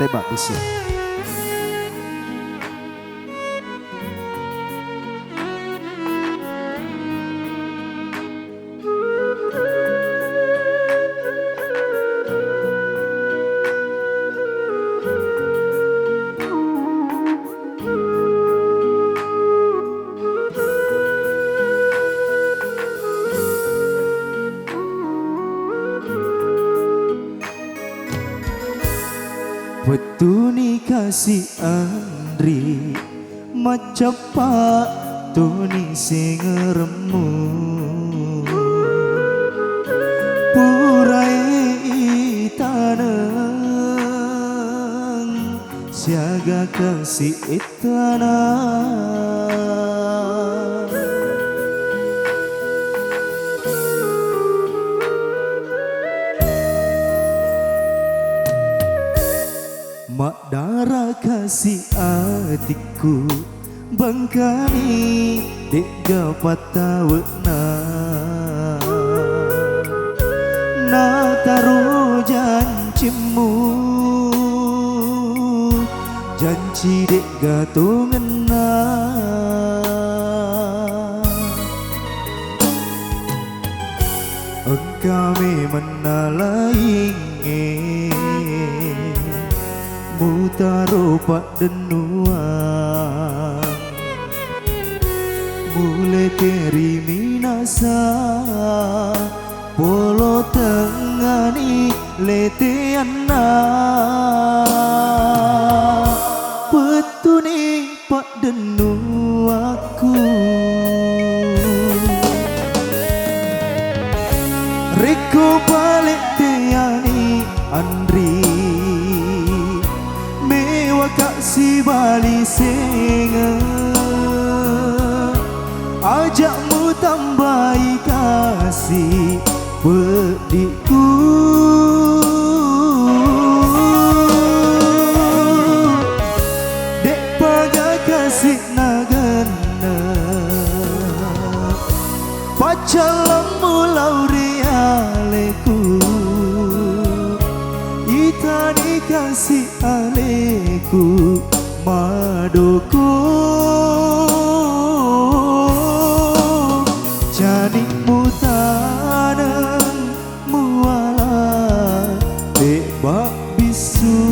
tembak bisa. Petuni kasih Andri macapak tuni singeremu purai tanang siaga kasih tanang mak darah kasih adikku bangkani dek gapata wena na taruh janjimu janji dek gato ngena engkau menalainge mutaro pak denuang mulai teri minasa polo tengani leteana petuni pak denuaku Riko balik teani Andri kak si bali singa ajakmu tambahi kasih pedikku dek paga kasih nagana pacalamu laurialeku itani kasih aleku madoko janik mutanang muala tebak bisu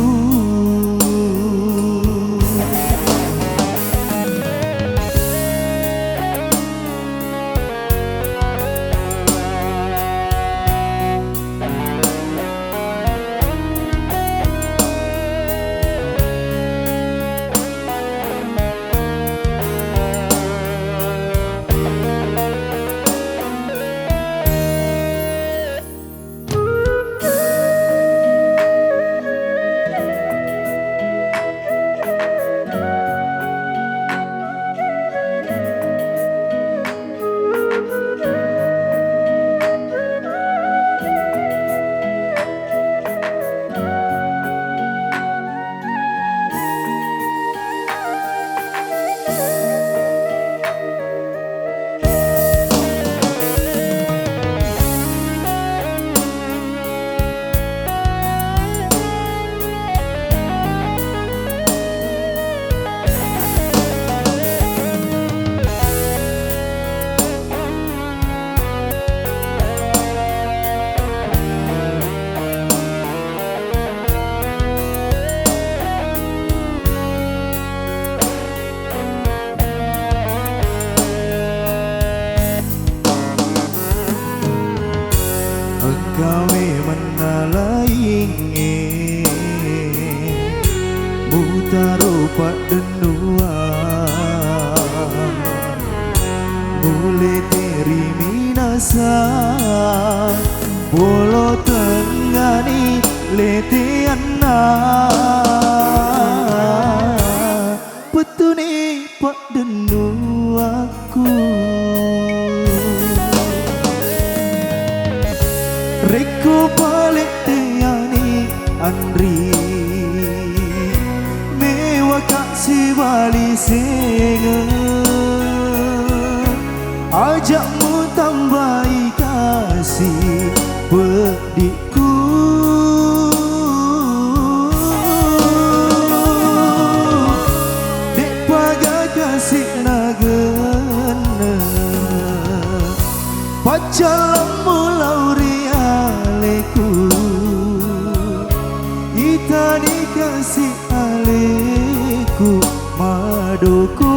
gawe menalainge mutaro pak denuang mulai teri minasa bolo tengani leteana petuni pak denuaku Riko balik teani Andri mewah kak si bali singa ajakmu tambahi kasih pedikku paduku